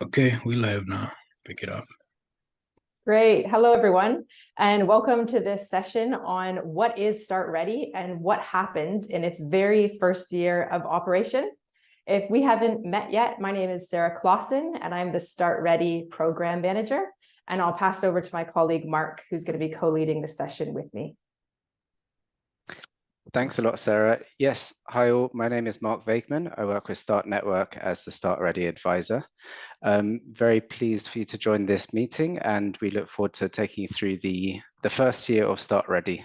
Okay, we live now. Pick it up. Great. Hello, everyone, and welcome to this session on what is Start Ready and what happened in its very first year of operation. If we haven't met yet, my name is Sarah Clausen, and I'm the Start Ready Program Manager. And I'll pass it over to my colleague, Mark, who's going to be co-leading the session with me. Thanks a lot, Sarah. Yes, hi all. My name is Mark Wakeman. I work with Start Network as the Start Ready advisor. Very pleased for you to join this meeting, and we look forward to taking you through the first year of Start Ready.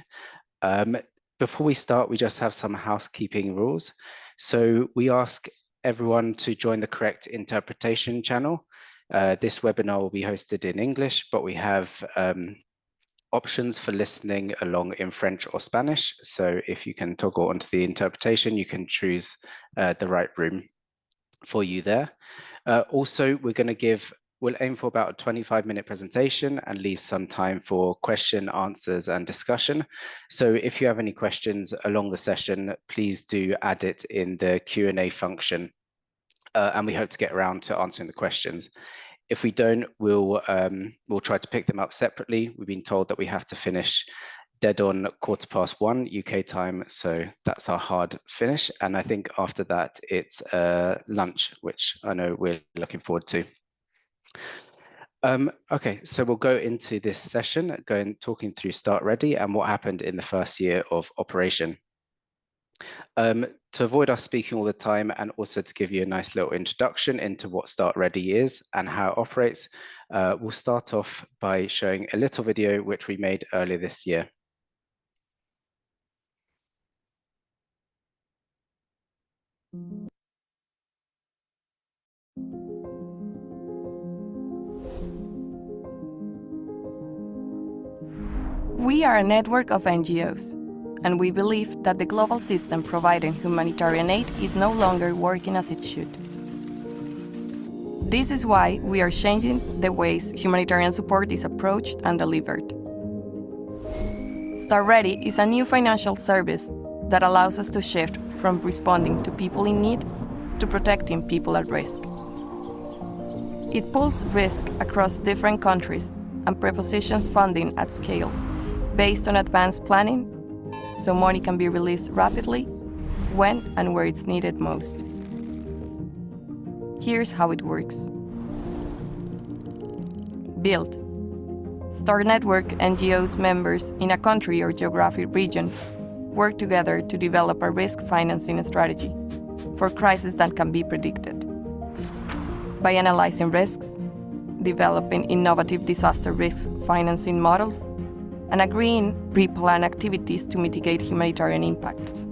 Before we start, we just have some housekeeping rules. So we ask everyone to join the correct interpretation channel. This webinar will be hosted in English, but we have options for listening along in French or Spanish. So if you can toggle onto the interpretation, you can choose the right room for you there. Also, we'll aim for about a 25-minute presentation and leave some time for question, answers, and discussion. So if you have any questions along the session, please do add it in the Q&A function. And we hope to get around to answering the questions. If we don't, we'll try to pick them up separately. We've been told that we have to finish dead on 1:15 UK time, so that's our hard finish. And I think after that, it's lunch, which I know we're looking forward to. Okay, so we'll go into this session, talking through Start Ready and what happened in the first year of operation. To avoid us speaking all the time and also to give you a nice little introduction into what Start Ready is and how it operates, we'll start off by showing a little video which we made earlier this year. We are a network of NGOs, and we believe that the global system providing humanitarian aid is no longer working as it should. This is why we are changing the ways humanitarian support is approached and delivered. Start Ready is a new financial service that allows us to shift from responding to people in need to protecting people at risk. It pools risk across different countries and prepositions funding at scale based on advanced planning, so money can be released rapidly, when and where it's needed most. Here's how it works. Build. Start Network NGOs members in a country or geographic region work together to develop a risk financing strategy for crises that can be predicted. By analyzing risks, developing innovative disaster risk financing models, and agreeing pre-planned activities to mitigate humanitarian impacts.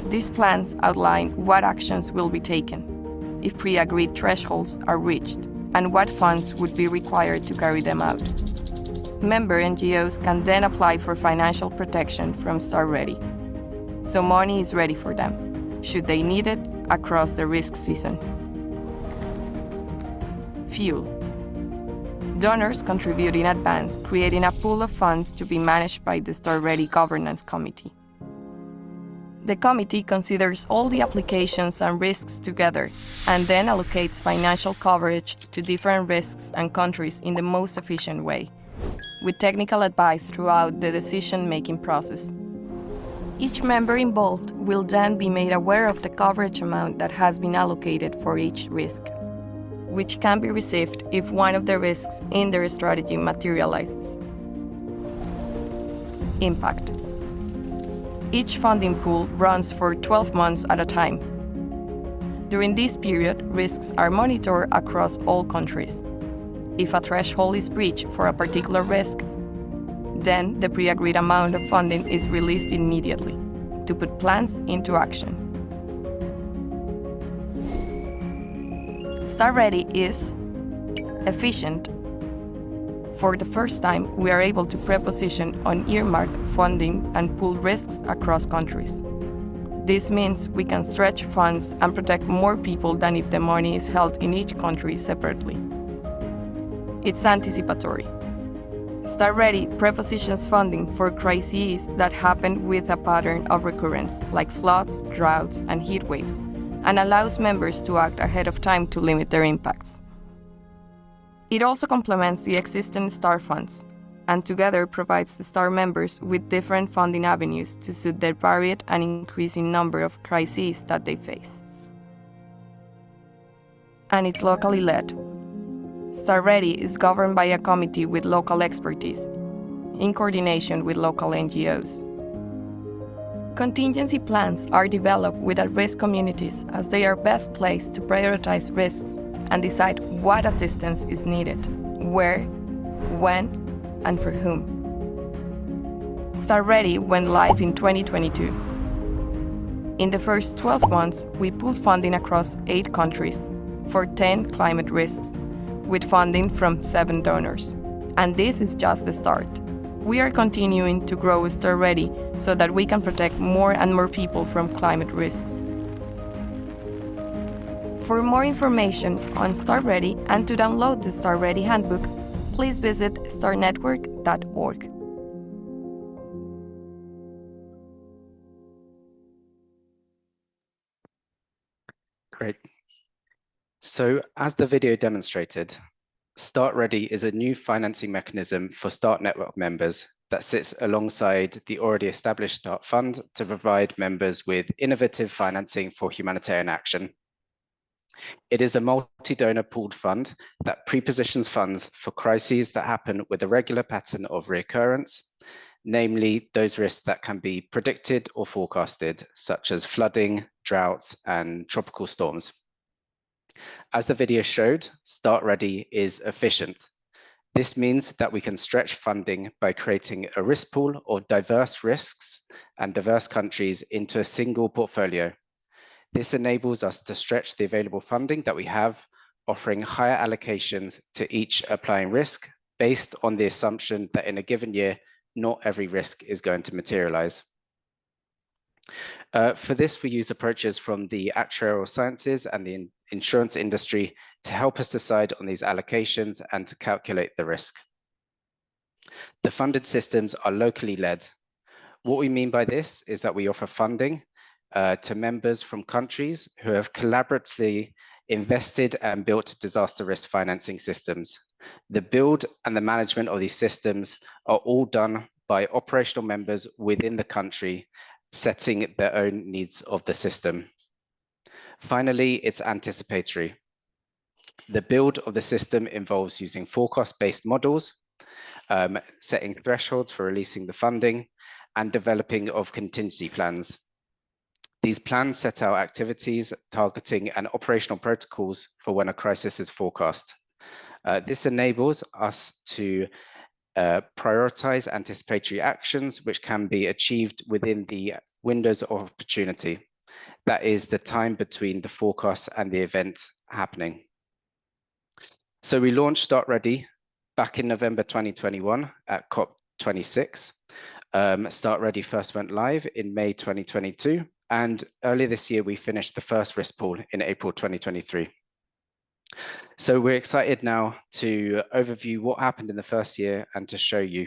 These plans outline what actions will be taken if pre-agreed thresholds are reached and what funds would be required to carry them out. Member NGOs can then apply for financial protection from Start Ready, so money is ready for them, should they need it, across the risk season. Fuel. Donors contribute in advance, creating a pool of funds to be managed by the Start Ready Governance Committee. The committee considers all the applications and risks together and then allocates financial coverage to different risks and countries in the most efficient way, with technical advice throughout the decision-making process. Each member involved will then be made aware of the coverage amount that has been allocated for each risk, which can be received if one of the risks in their strategy materializes. Impact. Each funding pool runs for 12 months at a time. During this period, risks are monitored across all countries. If a threshold is breached for a particular risk, then the pre-agreed amount of funding is released immediately to put plans into action. Start Ready is efficient. For the first time, we are able to preposition on earmarked funding and pool risks across countries. This means we can stretch funds and protect more people than if the money is held in each country separately. It's anticipatory. Start Ready prepositions funding for crises that happen with a pattern of recurrence, like floods, droughts, and heat waves, and allows members to act ahead of time to limit their impacts. It also complements the existing STAR funds, and together provides the STAR members with different funding avenues to suit their varied and increasing number of crises that they face. And it's locally led. STAR Ready is governed by a committee with local expertise, in coordination with local NGOs. Contingency plans are developed with at-risk communities as they are best placed to prioritize risks and decide what assistance is needed, where, when, and for whom. STAR Ready went live in 2022. In the first 12 months, we pooled funding across 8 countries for 10 climate risks, with funding from 7 donors. And this is just the start. We are continuing to grow STAR Ready so that we can protect more and more people from climate risks. For more information on STAR Ready and to download the STAR Ready handbook, please visit starnetwork.org. Great. So as the video demonstrated, START Ready is a new financing mechanism for START Network members that sits alongside the already established START Fund to provide members with innovative financing for humanitarian action. It is a multi-donor pooled fund that prepositions funds for crises that happen with a regular pattern of reoccurrence, namely those risks that can be predicted or forecasted, such as flooding, droughts, and tropical storms. As the video showed, START Ready is efficient. This means that we can stretch funding by creating a risk pool of diverse risks and diverse countries into a single portfolio. This enables us to stretch the available funding that we have, offering higher allocations to each applying risk based on the assumption that in a given year, not every risk is going to materialize. For this, we use approaches from the actuarial sciences and the insurance industry to help us decide on these allocations and to calculate the risk. The funded systems are locally led. What we mean by this is that we offer funding to members from countries who have collaboratively invested and built disaster risk financing systems. The build and the management of these systems are all done by operational members within the country, setting their own needs of the system. Finally, it's anticipatory. The build of the system involves using forecast-based models, setting thresholds for releasing the funding, and developing of contingency plans. These plans set out activities, targeting, and operational protocols for when a crisis is forecast. This enables us to prioritize anticipatory actions, which can be achieved within the windows of opportunity. That is the time between the forecast and the event happening. So we launched START Ready back in November 2021 at COP26. START Ready first went live in May 2022. And earlier this year, we finished the first risk pool in April 2023. So we're excited now to overview what happened in the first year and to show you.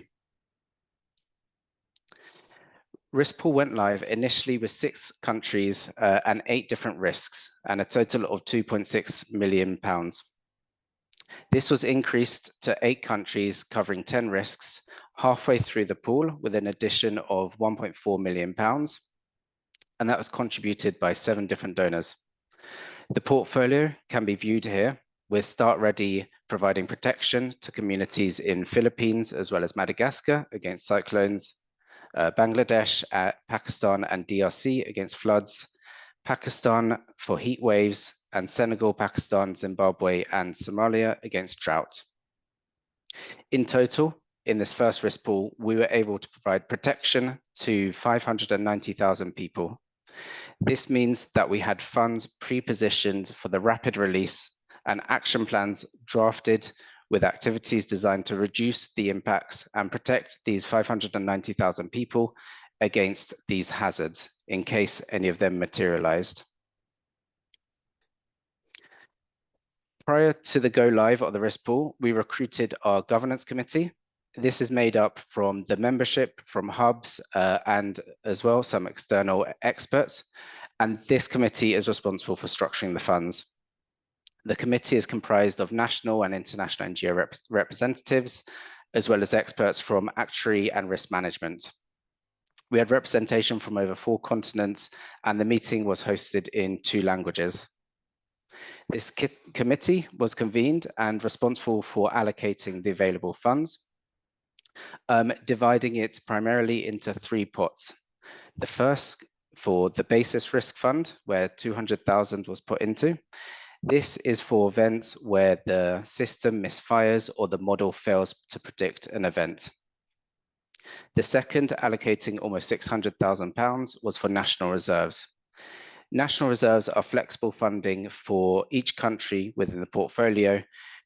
Risk pool went live initially with 6 countries and 8 different risks and a total of £2.6 million. This was increased to 8 countries covering 10 risks halfway through the pool with an addition of £1.4 million. And that was contributed by 7 different donors. The portfolio can be viewed here, with START Ready providing protection to communities in Philippines as well as Madagascar against cyclones, Bangladesh, Pakistan and DRC against floods, Pakistan for heat waves, and Senegal, Pakistan, Zimbabwe and Somalia against drought. In total, in this first risk pool, we were able to provide protection to 590,000 people. This means that we had funds pre-positioned for the rapid release and action plans drafted with activities designed to reduce the impacts and protect these 590,000 people against these hazards in case any of them materialized. Prior to the go live of the risk pool, we recruited our governance committee. This is made up from the membership, from hubs, and as well some external experts. And this committee is responsible for structuring the funds. The committee is comprised of national and international NGO representatives, as well as experts from actuary and risk management. We had representation from over 4 continents, and the meeting was hosted in 2 languages. This committee was convened and responsible for allocating the available funds, dividing it primarily into 3 pots. The first for the basis risk fund, where 200,000 was put into. This is for events where the system misfires or the model fails to predict an event. The second, allocating almost £600,000, was for national reserves. National reserves are flexible funding for each country within the portfolio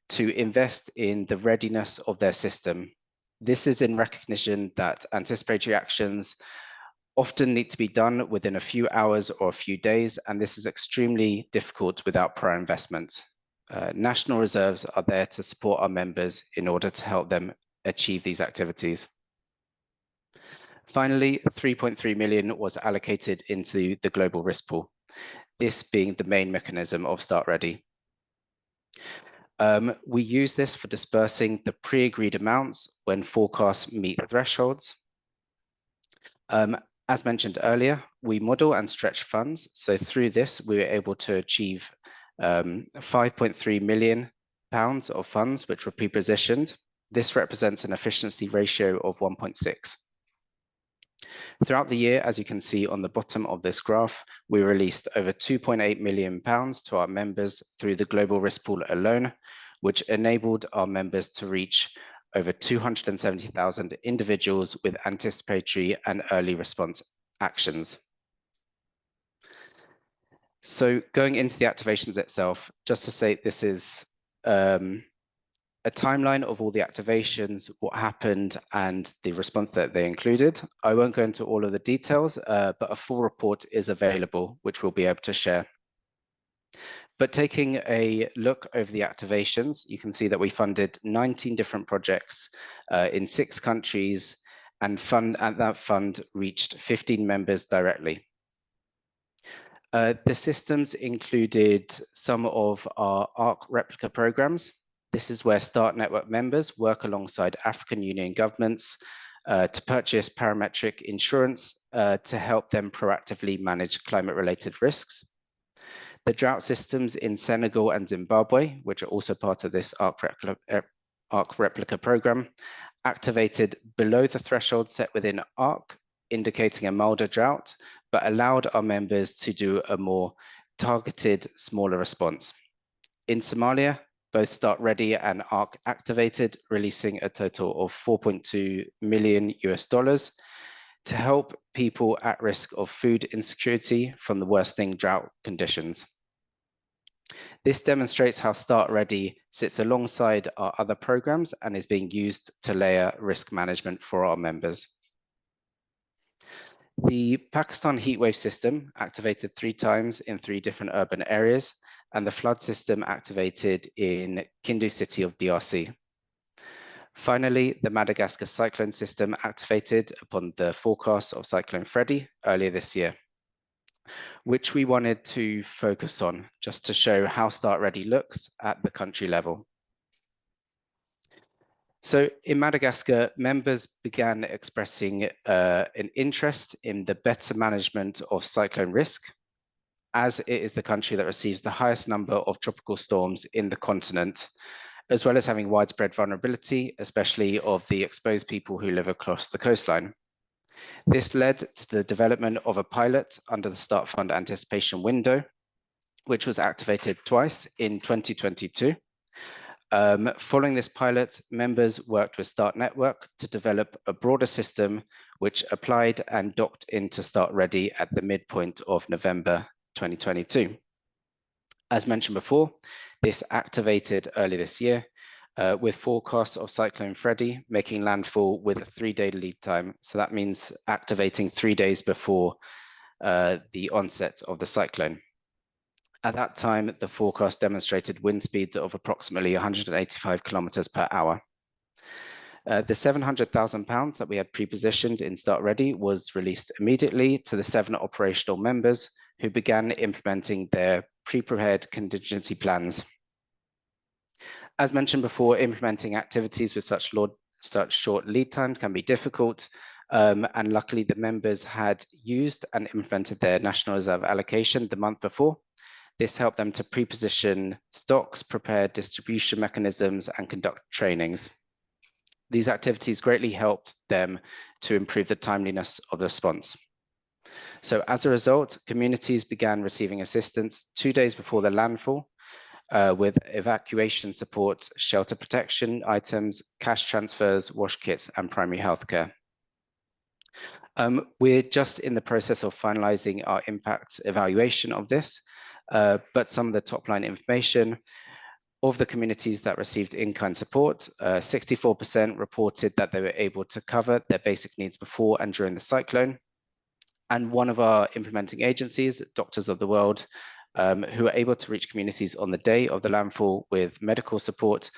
to invest in the readiness of their system. This is in recognition that anticipatory actions often need to be done within a few hours or a few days, and this is extremely difficult without prior investment. National reserves are there to support our members in order to help them achieve these activities. Finally, 3.3 million was allocated into the global risk pool, this being the main mechanism of Start Ready. We use this for dispersing the pre-agreed amounts when forecasts meet thresholds. As mentioned earlier, we model and stretch funds. So through this, we were able to achieve £5.3 million of funds which were pre-positioned. This represents an efficiency ratio of 1.6. Throughout the year, as you can see on the bottom of this graph, we released over £2.8 million to our members through the global risk pool alone, which enabled our members to reach over 270,000 individuals with anticipatory and early response actions. So going into the activations itself, just to say this is a timeline of all the activations, what happened, and the response that they included. I won't go into all of the details, but a full report is available, which we'll be able to share. But taking a look over the activations, you can see that we funded 19 different projects in 6 countries, and that fund reached 15 members directly. The systems included some of our ARC replica programs. This is where START Network members work alongside African Union governments to purchase parametric insurance to help them proactively manage climate-related risks. The drought systems in Senegal and Zimbabwe, which are also part of this ARC replica program, activated below the threshold set within ARC, indicating a milder drought, but allowed our members to do a more targeted, smaller response. In Somalia, both Start Ready and ARC activated, releasing a total of $4.2 million to help people at risk of food insecurity from the worsening drought conditions. This demonstrates how Start Ready sits alongside our other programs and is being used to layer risk management for our members. The Pakistan heatwave system activated 3 times in 3 different urban areas, and the flood system activated in Kindu city of DRC. Finally, the Madagascar cyclone system activated upon the forecast of Cyclone Freddy earlier this year, which we wanted to focus on just to show how Start Ready looks at the country level. So in Madagascar, members began expressing an interest in the better management of cyclone risk, as it is the country that receives the highest number of tropical storms in the continent, as well as having widespread vulnerability, especially of the exposed people who live across the coastline. This led to the development of a pilot under the Start Fund anticipation window, which was activated twice in 2022. Following this pilot, members worked with Start Network to develop a broader system which applied and docked into Start Ready at the midpoint of November 2022. As mentioned before, this activated early this year with forecasts of Cyclone Freddy making landfall with a 3-day lead time. So that means activating 3 days before the onset of the cyclone. At that time, the forecast demonstrated wind speeds of approximately 185 kilometers per hour. The £700,000 that we had pre-positioned in Start Ready was released immediately to the 7 operational members who began implementing their pre-prepared contingency plans. As mentioned before, implementing activities with such short lead times can be difficult, and luckily the members had used and implemented their National Reserve allocation the month before. This helped them to pre-position stocks, prepare distribution mechanisms, and conduct trainings. These activities greatly helped them to improve the timeliness of the response. So as a result, communities began receiving assistance 2 days before the landfall, with evacuation support, shelter protection items, cash transfers, wash kits, and primary healthcare. We're just in the process of finalizing our impact evaluation of this, but some of the top line information of the communities that received in-kind support, 64% reported that they were able to cover their basic needs before and during the cyclone. And one of our implementing agencies, Doctors of the World, who were able to reach communities on the day of the landfall with medical support,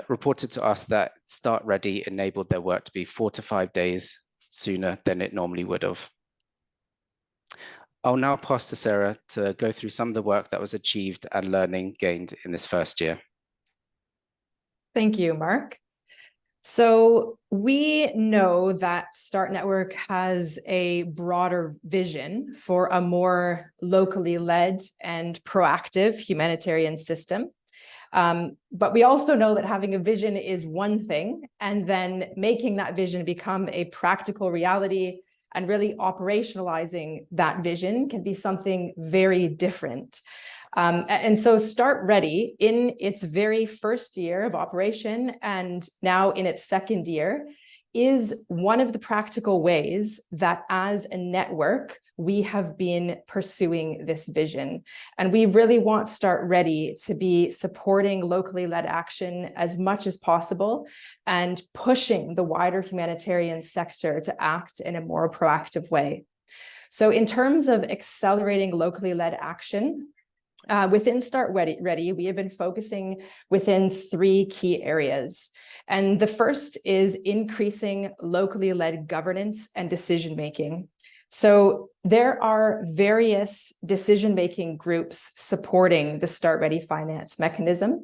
reported to us that Start Ready enabled their work to be 4 to 5 days sooner than it normally would have. I'll now pass to Sarah to go through some of the work that was achieved and learning gained in this first year. Thank you, Mark. So we know that START Network has a broader vision for a more locally led and proactive humanitarian system. But we also know that having a vision is one thing, and then making that vision become a practical reality and really operationalizing that vision can be something very different. And so Start Ready, in its very first year of operation and now in its second year, is one of the practical ways that as a network, we have been pursuing this vision. And we really want Start Ready to be supporting locally led action as much as possible and pushing the wider humanitarian sector to act in a more proactive way. So in terms of accelerating locally led action, within Start Ready, we have been focusing within 3 key areas. And the first is increasing locally led governance and decision-making. So there are various decision-making groups supporting the Start Ready finance mechanism,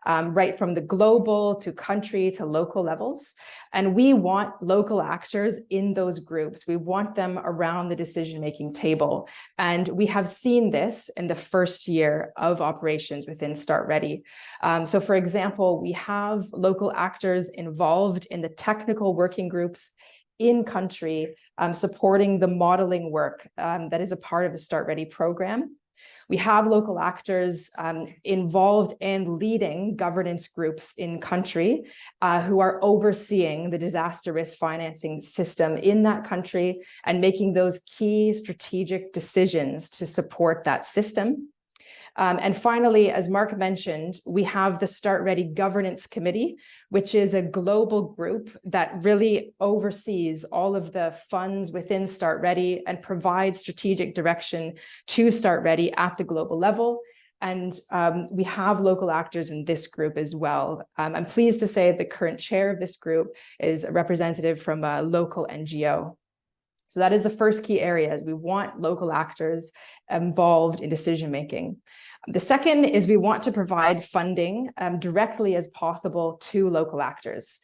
right from the global to country to local levels. And we want local actors in those groups. We want them around the decision-making table. And we have seen this in the first year of operations within Start Ready. So for example, we have local actors involved in the technical working groups in country, supporting the modeling work that is a part of the Start Ready program. We have local actors involved and leading governance groups in country who are overseeing the disaster risk financing system in that country and making those key strategic decisions to support that system. And finally, as Mark mentioned, we have the Start Ready Governance Committee, which is a global group that really oversees all of the funds within Start Ready and provides strategic direction to Start Ready at the global level. And we have local actors in this group as well. I'm pleased to say the current chair of this group is a representative from a local NGO. So that is the first key area, is we want local actors involved in decision-making. The second is we want to provide funding directly as possible to local actors.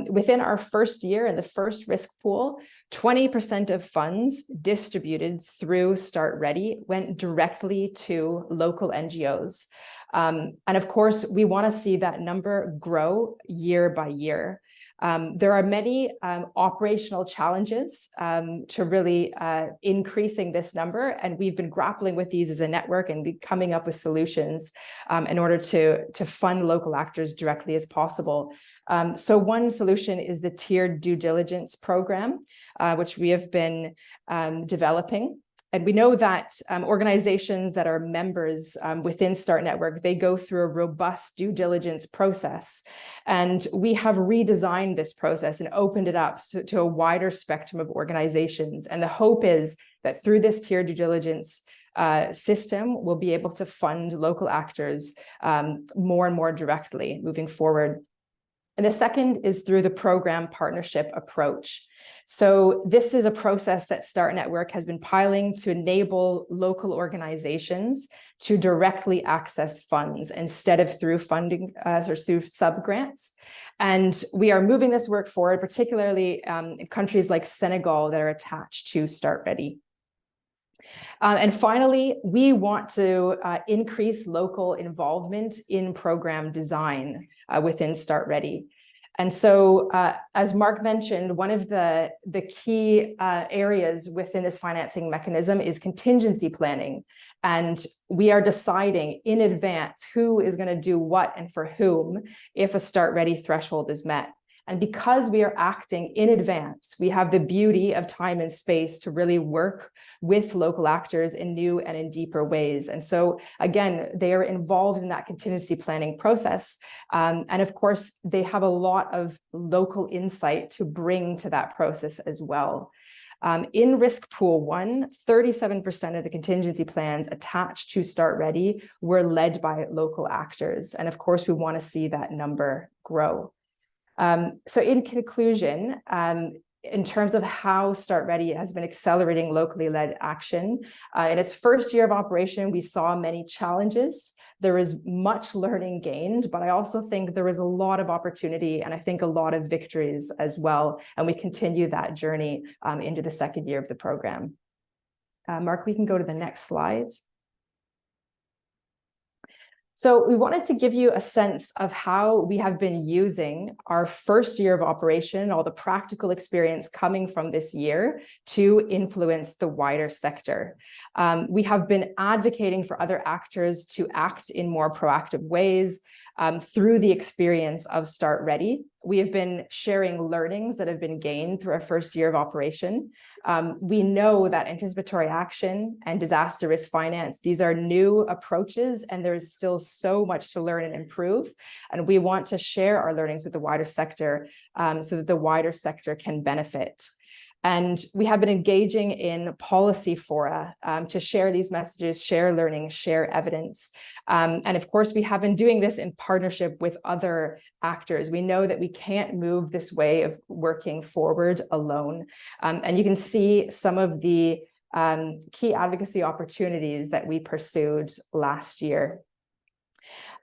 Within our first year in the first risk pool, 20% of funds distributed through Start Ready went directly to local NGOs. And of course, we want to see that number grow year by year. There are many operational challenges to really increasing this number, and we've been grappling with these as a network and be coming up with solutions in order to fund local actors directly as possible. So one solution is the tiered due diligence program, which we have been developing. And we know that organizations that are members within START Network, they go through a robust due diligence process. And we have redesigned this process and opened it up to a wider spectrum of organizations. And the hope is that through this tiered due diligence system, we'll be able to fund local actors more and more directly moving forward. And the second is through the program partnership approach. So this is a process that START Network has been piloting to enable local organizations to directly access funds instead of through funding or through sub-grants. And we are moving this work forward, particularly in countries like Senegal that are attached to START Ready. And finally, we want to increase local involvement in program design within START Ready. And so, as Mark mentioned, one of the key areas within this financing mechanism is contingency planning. And we are deciding in advance who is going to do what and for whom if a START Ready threshold is met. And because we are acting in advance, we have the beauty of time and space to really work with local actors in new and in deeper ways. And so, again, they are involved in that contingency planning process. And of course, they have a lot of local insight to bring to that process as well. In Risk Pool 1, 37% of the contingency plans attached to START Ready were led by local actors. And of course, we want to see that number grow. So in conclusion, in terms of how START Ready has been accelerating locally led action, in its first year of operation, we saw many challenges. There is much learning gained, but I also think there is a lot of opportunity and I think a lot of victories as well. And we continue that journey into the second year of the program. Mark, we can go to the next slide. So we wanted to give you a sense of how we have been using our first year of operation, all the practical experience coming from this year to influence the wider sector. We have been advocating for other actors to act in more proactive ways through the experience of START Ready. We have been sharing learnings that have been gained through our first year of operation. We know that anticipatory action and disaster risk finance, these are new approaches and there's still so much to learn and improve. And we want to share our learnings with the wider sector so that the wider sector can benefit. And we have been engaging in policy fora to share these messages, share learning, share evidence. And of course, we have been doing this in partnership with other actors. We know that we can't move this way of working forward alone. And you can see some of the key advocacy opportunities that we pursued last year.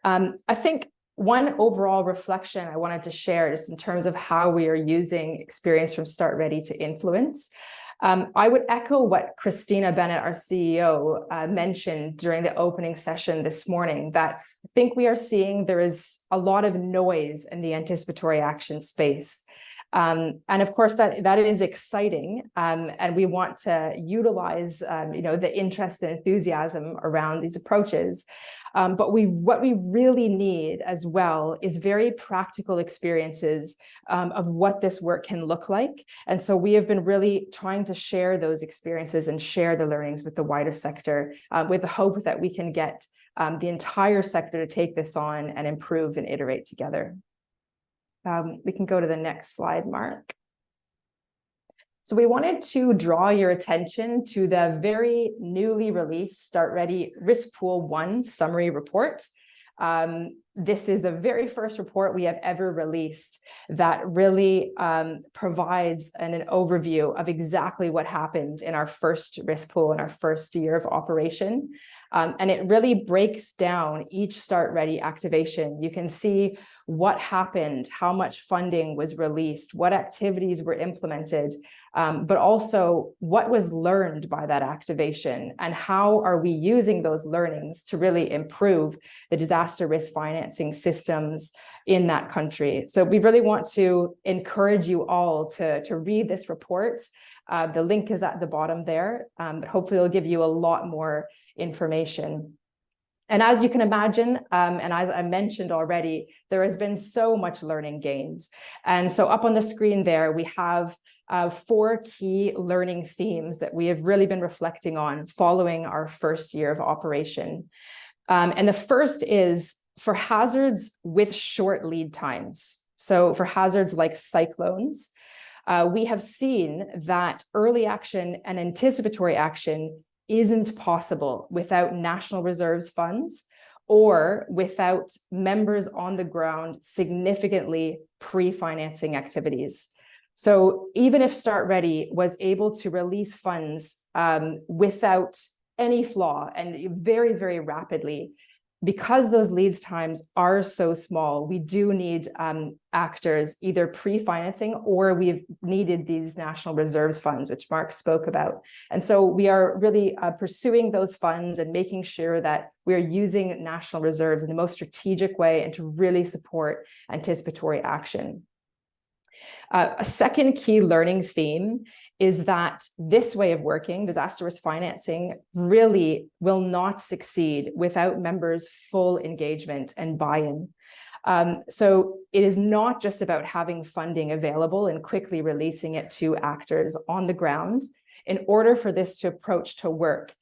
I think one overall reflection I wanted to share just in terms of how we are using experience from START Ready to influence. I would echo what Christina Bennett, our CEO, mentioned during the opening session this morning, that I think we are seeing there is a lot of noise in the anticipatory action space. And of course, that is exciting. And we want to utilize the interest and enthusiasm around these approaches. But what we really need as well is very practical experiences of what this work can look like. And so we have been really trying to share those experiences and share the learnings with the wider sector with the hope that we can get the entire sector to take this on and improve and iterate together. We can go to the next slide, Mark. So we wanted to draw your attention to the very newly released START Ready Risk Pool 1 summary report. This is the very first report we have ever released that really provides an overview of exactly what happened in our first risk pool in our first year of operation. And it really breaks down each START Ready activation. You can see what happened, how much funding was released, what activities were implemented, but also what was learned by that activation and how are we using those learnings to really improve the disaster risk financing systems in that country. So we really want to encourage you all to read this report. The link is at the bottom there, but hopefully it'll give you a lot more information. And as you can imagine, and as I mentioned already, there has been so much learning gained. And so up on the screen there, we have 4 key learning themes that we have really been reflecting on following our first year of operation. And the first is for hazards with short lead times. So for hazards like cyclones, we have seen that early action and anticipatory action isn't possible without national reserves funds or without members on the ground significantly pre-financing activities. So even if Start Ready was able to release funds without any flaw and very, very rapidly, because those lead times are so small, we do need actors either pre-financing, or we've needed these national reserves funds, which Mark spoke about. And so we are really pursuing those funds and making sure that we're using national reserves in the most strategic way and to really support anticipatory action. A second key learning theme is that this way of working, disaster risk financing, really will not succeed without members' full engagement and buy-in. So it is not just about having funding available and quickly releasing it to actors on the ground. In order for this approach to work,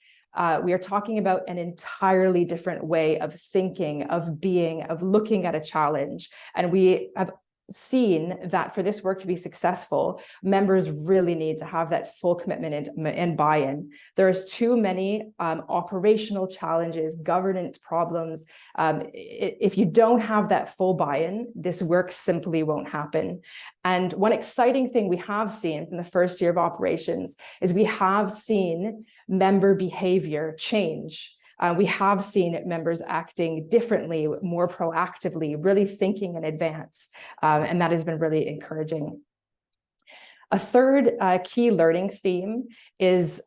we are talking about an entirely different way of thinking, of being, of looking at a challenge. And we have seen that for this work to be successful, members really need to have that full commitment and buy-in. There's too many operational challenges, governance problems. If you don't have that full buy-in, this work simply won't happen. And one exciting thing we have seen from the first year of operations is we have seen member behavior change. We have seen members acting differently, more proactively, really thinking in advance, and that has been really encouraging. A third key learning theme is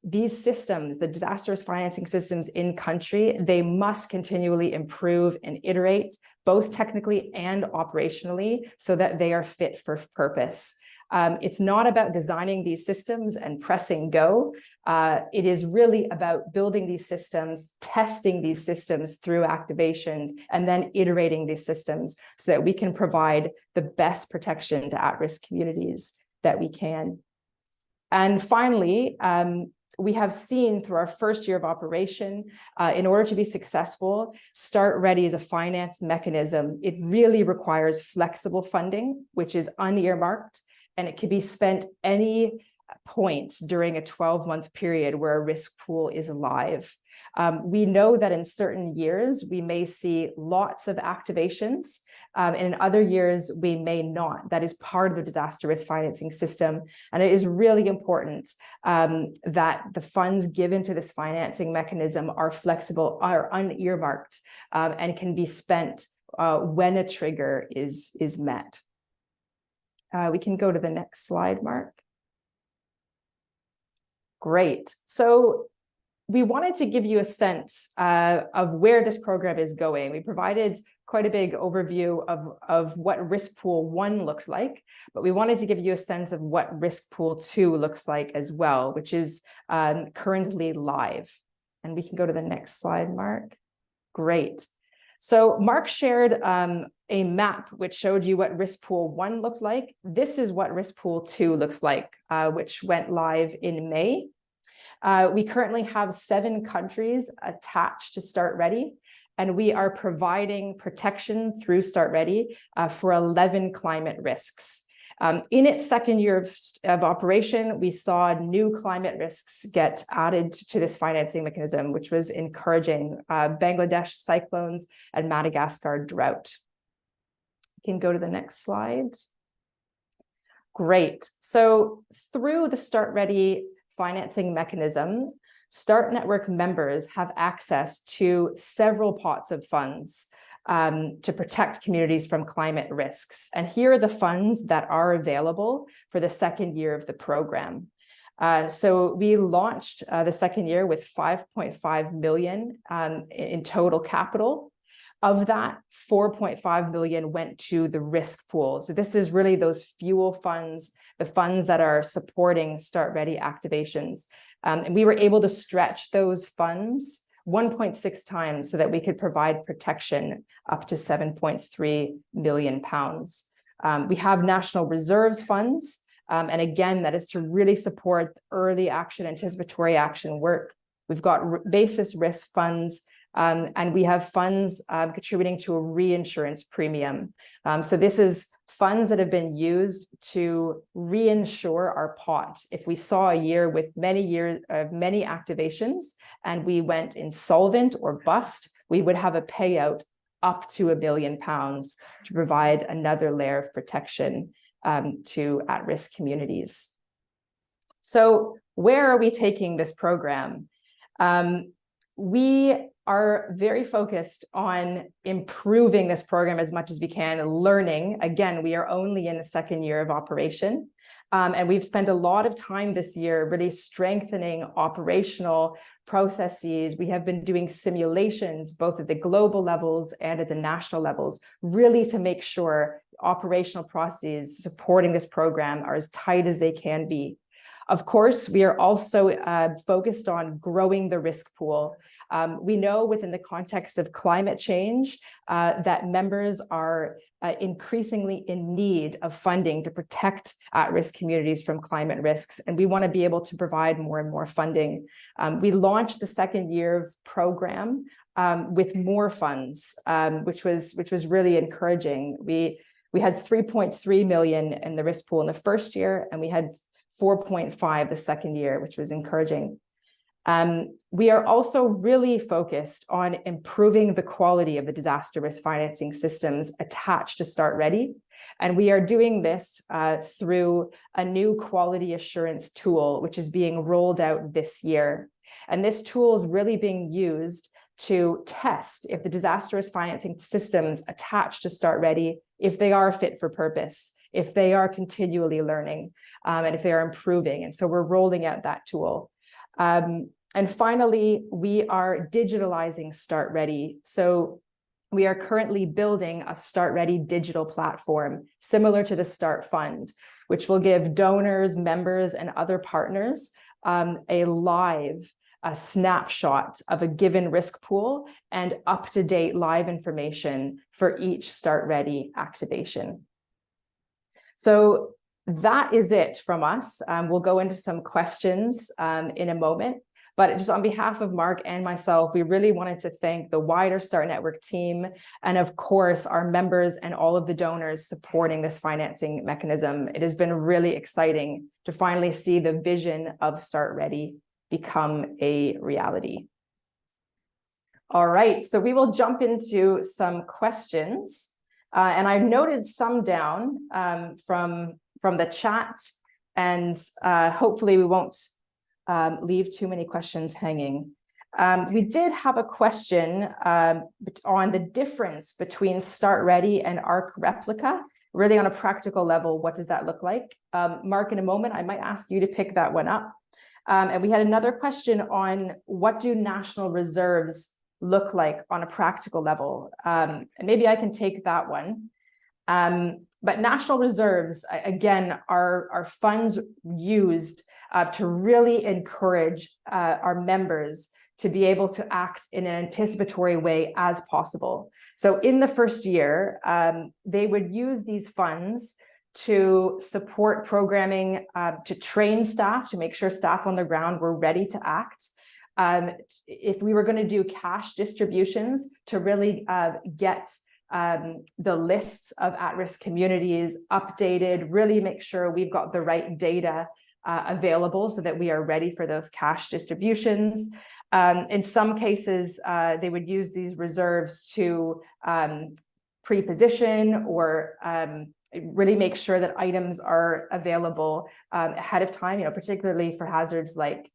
these systems, the disaster risk financing systems in country, they must continually improve and iterate, both technically and operationally, so that they are fit for purpose. It's not about designing these systems and pressing go. It is really about building these systems, testing these systems through activations, and then iterating these systems so that we can provide the best protection to at-risk communities that we can. And finally, we have seen through our first year of operation, in order to be successful, Start Ready is a finance mechanism. It really requires flexible funding, which is unearmarked, and it can be spent any point during a 12-month period where a risk pool is live. We know that in certain years, we may see lots of activations, and in other years, we may not. That is part of the disaster risk financing system. And it is really important that the funds given to this financing mechanism are flexible, are unearmarked, and can be spent when a trigger is met. We can go to the next slide, Mark. Great. So we wanted to give you a sense of where this program is going. We provided quite a big overview of what Risk Pool 1 looked like, but we wanted to give you a sense of what Risk Pool 2 looks like as well, which is currently live. And we can go to the next slide, Mark. Great. So Mark shared a map which showed you what Risk Pool 1 looked like. This is what Risk Pool 2 looks like, which went live in May. We currently have 7 countries attached to Start Ready, and we are providing protection through Start Ready for 11 climate risks. In its second year of operation, we saw new climate risks get added to this financing mechanism, which was encouraging: Bangladesh cyclones and Madagascar drought. You can go to the next slide. Great. So through the Start Ready financing mechanism, Start Network members have access to several pots of funds to protect communities from climate risks. And here are the funds that are available for the second year of the program. So we launched the second year with 5.5 million in total capital. Of that, 4.5 million went to the risk pool. So this is really those fuel funds, the funds that are supporting Start Ready activations. And we were able to stretch those funds 1.6 times so that we could provide protection up to 7.3 million pounds. We have national reserves funds. And again, that is to really support early action, anticipatory action work. We've got basis risk funds, and we have funds contributing to a reinsurance premium. So this is funds that have been used to reinsure our pot. If we saw a year with many activations and we went insolvent or bust, we would have a payout up to £1 million to provide another layer of protection to at-risk communities. So where are we taking this program? We are very focused on improving this program as much as we can, learning. Again, we are only in the second year of operation. And we've spent a lot of time this year really strengthening operational processes. We have been doing simulations, both at the global levels and at the national levels, really to make sure operational processes supporting this program are as tight as they can be. Of course, we are also focused on growing the risk pool. We know within the context of climate change that members are increasingly in need of funding to protect at-risk communities from climate risks, and we want to be able to provide more and more funding. We launched the second year of program with more funds, which was really encouraging. We had 3.3 million in the risk pool in the first year, and we had 4.5 the second year, which was encouraging. We are also really focused on improving the quality of the disaster risk financing systems attached to Start Ready. And we are doing this through a new quality assurance tool, which is being rolled out this year. And this tool is really being used to test if the disaster risk financing systems attached to Start Ready, if they are fit for purpose, if they are continually learning, and if they are improving. And so we're rolling out that tool. And finally, we are digitalizing Start Ready. So we are currently building a Start Ready digital platform similar to the Start Fund, which will give donors, members, and other partners a snapshot of a given risk pool and up-to-date live information for each Start Ready activation. So that is it from us. We'll go into some questions in a moment, but just on behalf of Mark and myself, we really wanted to thank the wider Start Network team and of course our members and all of the donors supporting this financing mechanism. It has been really exciting to finally see the vision of Start Ready become a reality. All right, so we will jump into some questions. And I've noted some down from the chat, and hopefully we won't leave too many questions hanging. We did have a question on the difference between Start Ready and ARC Replica, really on a practical level. What does that look like? Mark, in a moment, I might ask you to pick that one up. And we had another question on what do national reserves look like on a practical level? And maybe I can take that one. But national reserves, again, are funds used to really encourage our members to be able to act in an anticipatory way as possible. So in the first year, they would use these funds to support programming, to train staff, to make sure staff on the ground were ready to act. If we were going to do cash distributions to really get the lists of at-risk communities updated, really make sure we've got the right data available so that we are ready for those cash distributions. In some cases, they would use these reserves to pre-position or really make sure that items are available ahead of time, particularly for hazards like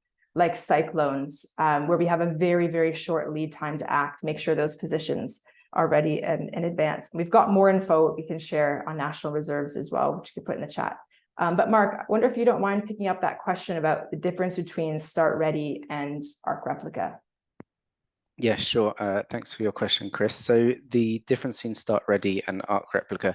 cyclones, where we have a very, very short lead time to act, make sure those positions are ready in advance. We've got more info we can share on national reserves as well, which you could put in the chat. But Mark, I wonder if you don't mind picking up that question about the difference between Start Ready and ARC Replica. Yeah, sure. Thanks for your question, Chris. So the difference between Start Ready and ARC Replica.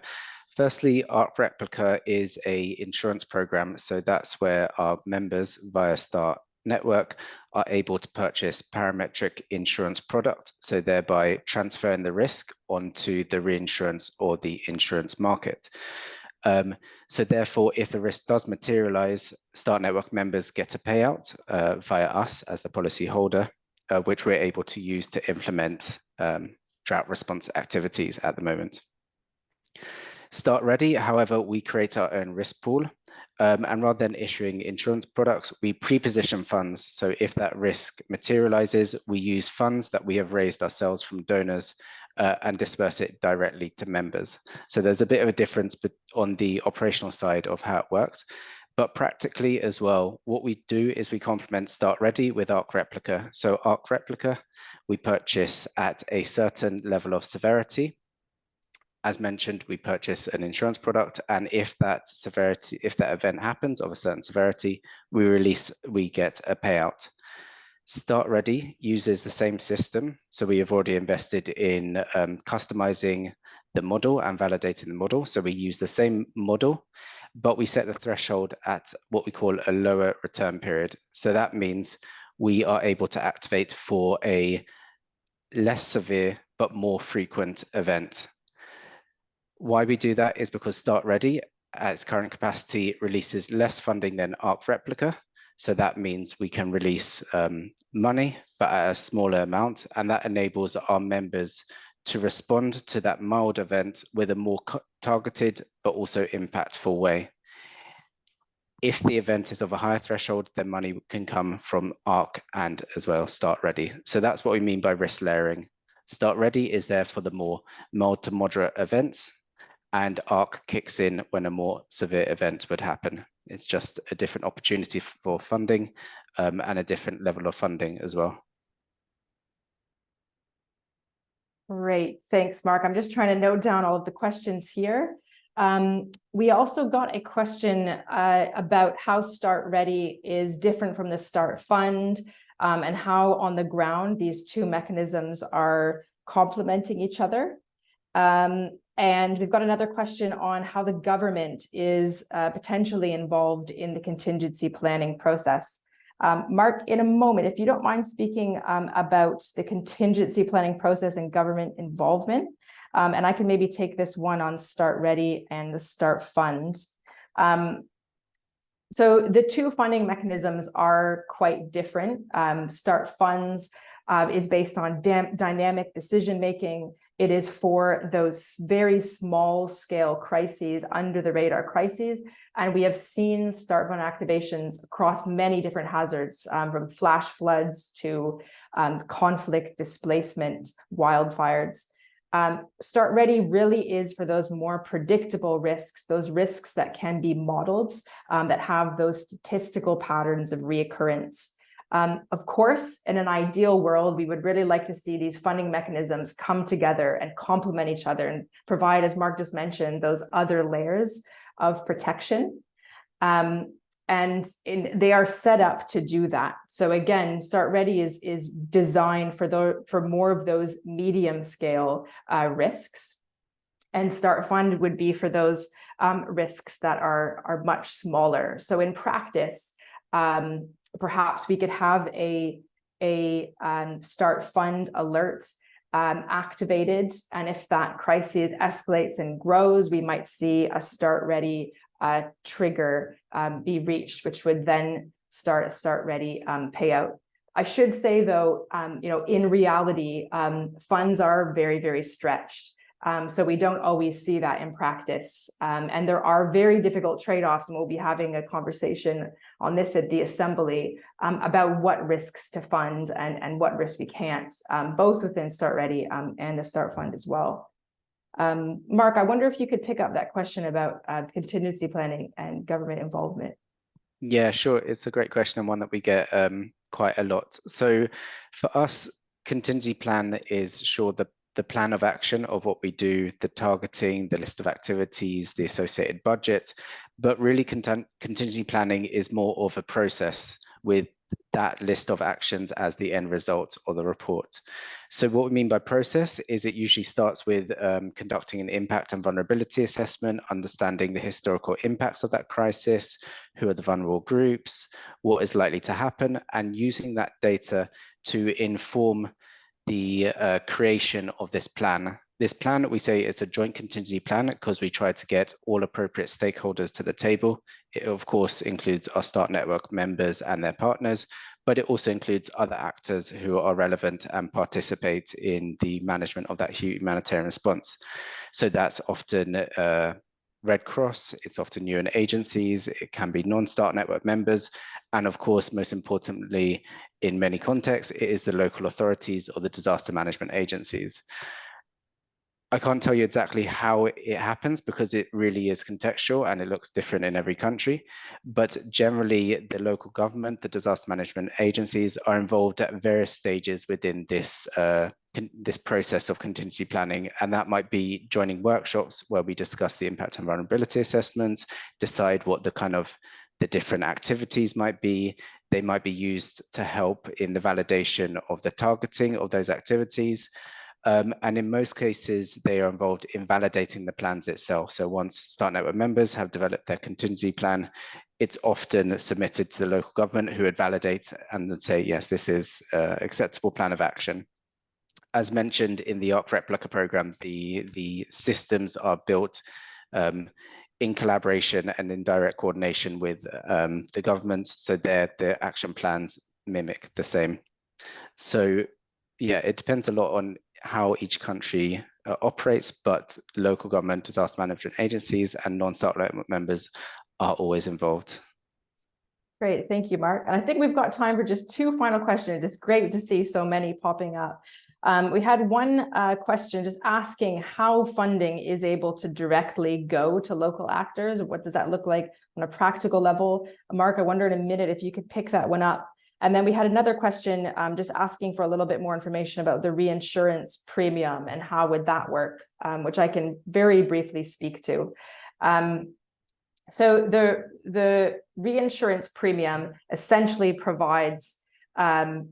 Firstly, ARC Replica is an insurance program. So that's where our members via Start Network are able to purchase parametric insurance product, so thereby transferring the risk onto the reinsurance or the insurance market. So therefore, if the risk does materialize, Start Network members get a payout via us as the policy holder, which we're able to use to implement drought response activities at the moment. Start Ready, however, we create our own risk pool. And rather than issuing insurance products, we pre-position funds. So if that risk materializes, we use funds that we have raised ourselves from donors and disperse it directly to members. So there's a bit of a difference on the operational side of how it works. But practically as well, what we do is we complement Start Ready with Arc Replica. So Arc Replica, we purchase at a certain level of severity. As mentioned, we purchase an insurance product, and if that event happens of a certain severity, we get a payout. Start Ready uses the same system. So we have already invested in customizing the model and validating the model. So we use the same model, but we set the threshold at what we call a lower return period. So that means we are able to activate for a less severe but more frequent event. Why we do that is because Start Ready, at its current capacity, releases less funding than Arc Replica. So that means we can release money, but at a smaller amount. And that enables our members to respond to that mild event with a more targeted, but also impactful way. If the event is of a higher threshold, then money can come from Arc and as well Start Ready. So that's what we mean by risk layering. Start Ready is there for the more mild to moderate events, and Arc kicks in when a more severe event would happen. It's just a different opportunity for funding and a different level of funding as well. Great, thanks, Mark. I'm just trying to note down all of the questions here. We also got a question about how Start Ready is different from the Start Fund and how on the ground these two mechanisms are complementing each other. And we've got another question on how the government is potentially involved in the contingency planning process. Mark, in a moment, if you don't mind speaking about the contingency planning process and government involvement, and I can maybe take this one on Start Ready and the Start Fund. So the two funding mechanisms are quite different. Start Funds is based on dynamic decision-making. It is for those very small scale crises, under the radar crises. And we have seen Start Fund activations across many different hazards, from flash floods to conflict, displacement, wildfires. Start Ready really is for those more predictable risks, those risks that can be modeled, that have those statistical patterns of reoccurrence. Of course, in an ideal world, we would really like to see these funding mechanisms come together and complement each other and provide, as Mark just mentioned, those other layers of protection. They are set up to do that. So again, Start Ready is designed for more of those medium scale risks, and Start Fund would be for those risks that are much smaller. So in practice, perhaps we could have a Start Fund alert activated, and if that crisis escalates and grows, we might see a Start Ready trigger be reached, which would then start a Start Ready payout. I should say, though, in reality, funds are very, very stretched. So we don't always see that in practice. And there are very difficult trade-offs, and we'll be having a conversation on this at the Assembly about what risks to fund and what risks we can't, both within Start Ready and the Start Fund as well. Mark, I wonder if you could pick up that question about contingency planning and government involvement. Yeah, sure. It's a great question and one that we get quite a lot. So for us, contingency plan is the plan of action of what we do, the targeting, the list of activities, the associated budget, but really contingency planning is more of a process with that list of actions as the end result or the report. So what we mean by process is it usually starts with conducting an impact and vulnerability assessment, understanding the historical impacts of that crisis, who are the vulnerable groups, what is likely to happen, and using that data to inform the creation of this plan. This plan, we say it's a joint contingency plan because we try to get all appropriate stakeholders to the table. It, of course, includes our Start Network members and their partners, but it also includes other actors who are relevant and participate in the management of that humanitarian response. So that's often Red Cross, it's often UN agencies, it can be non-START network members, and of course, most importantly, in many contexts, it is the local authorities or the disaster management agencies. I can't tell you exactly how it happens because it really is contextual and it looks different in every country. But generally, the local government, the disaster management agencies are involved at various stages within this this process of contingency planning. And that might be joining workshops where we discuss the impact and vulnerability assessments, decide what the different activities might be. They might be used to help in the validation of the targeting of those activities. And in most cases, they are involved in validating the plans itself. So once START network members have developed their contingency plan, it's often submitted to the local government who would validate and then say, yes, this is an acceptable plan of action. As mentioned in the ARC Replica program, the systems are built in collaboration and in direct coordination with the government, so the action plans mimic the same. So yeah, it depends a lot on how each country operates, but local government, disaster management agencies, and non-START members are always involved. Great, thank you, Mark. And I think we've got time for just 2 final questions. It's great to see so many popping up. We had one question just asking how funding is able to directly go to local actors. What does that look like on a practical level? Mark, I wonder in a minute if you could pick that one up. And then we had another question just asking for a little bit more information about the reinsurance premium and how would that work, which I can very briefly speak to. So the reinsurance premium essentially provides, well,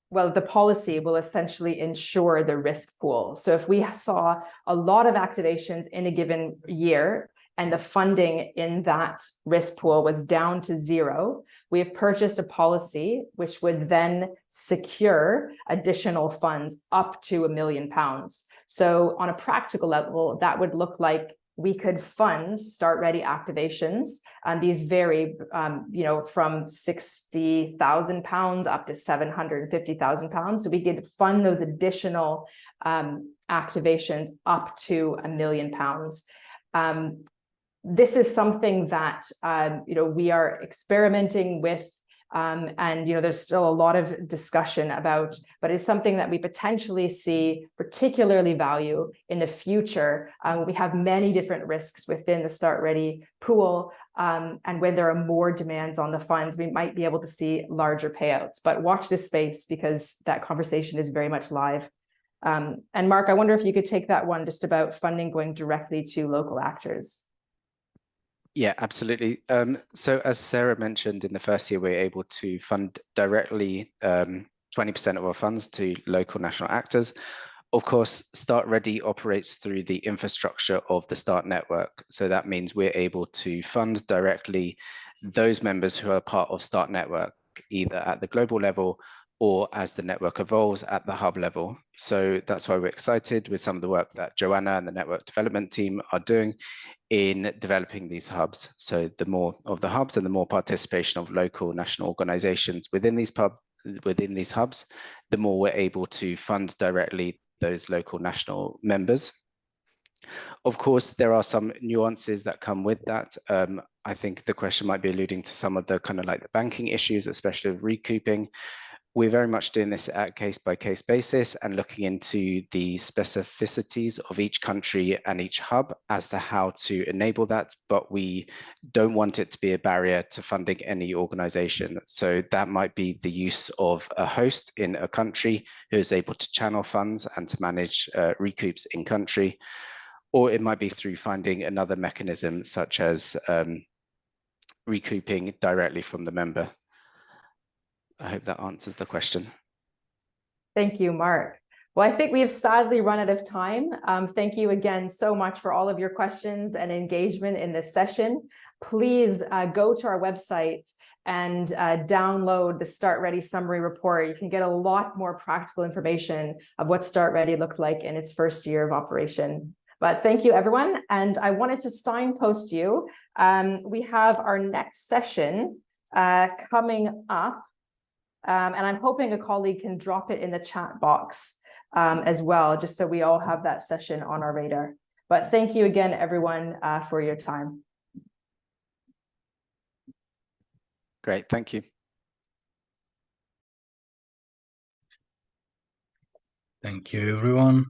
the policy will essentially insure the risk pool. So if we saw a lot of activations in a given year and the funding in that risk pool was down to 0, we have purchased a policy which would then secure additional funds up to £1 million. So on a practical level, that would look like we could fund START Ready activations, and these vary, from £60,000 up to £750,000. So we could fund those additional activations up to £1 million. This is something that we are experimenting with, and there's still a lot of discussion about, but it's something that we potentially see particularly value in the future. We have many different risks within the START Ready pool, and when there are more demands on the funds, we might be able to see larger payouts. But watch this space because that conversation is very much live. And Mark, I wonder if you could take that one just about funding going directly to local actors. Yeah, absolutely. So as Sarah mentioned, in the first year, we're able to fund directly 20% of our funds to local national actors. Of course, START Ready operates through the infrastructure of the START network. So that means we're able to fund directly those members who are part of START network, either at the global level or as the network evolves at the hub level. So that's why we're excited with some of the work that Joanna and the network development team are doing in developing these hubs. So the more of the hubs and the more participation of local national organizations within these hubs, the more we're able to fund directly those local national members. Of course, there are some nuances that come with that. I think the question might be alluding to some of the the banking issues, especially with recouping. We're very much doing this at case-by-case basis and looking into the specificities of each country and each hub as to how to enable that, but we don't want it to be a barrier to funding any organization. So that might be the use of a host in a country who is able to channel funds and to manage recoups in country, or it might be through finding another mechanism such as recouping directly from the member. I hope that answers the question. Thank you, Mark. Well, I think we have sadly run out of time. Thank you again so much for all of your questions and engagement in this session. Please go to our website and download the START Ready summary report. You can get a lot more practical information of what START Ready looked like in its first year of operation. But thank you, everyone. And I wanted to signpost you. We have our next session coming up And I'm hoping a colleague can drop it in the chat box as well, just so we all have that session on our radar. But thank you again, everyone, for your time. Great, thank you. Thank you, everyone.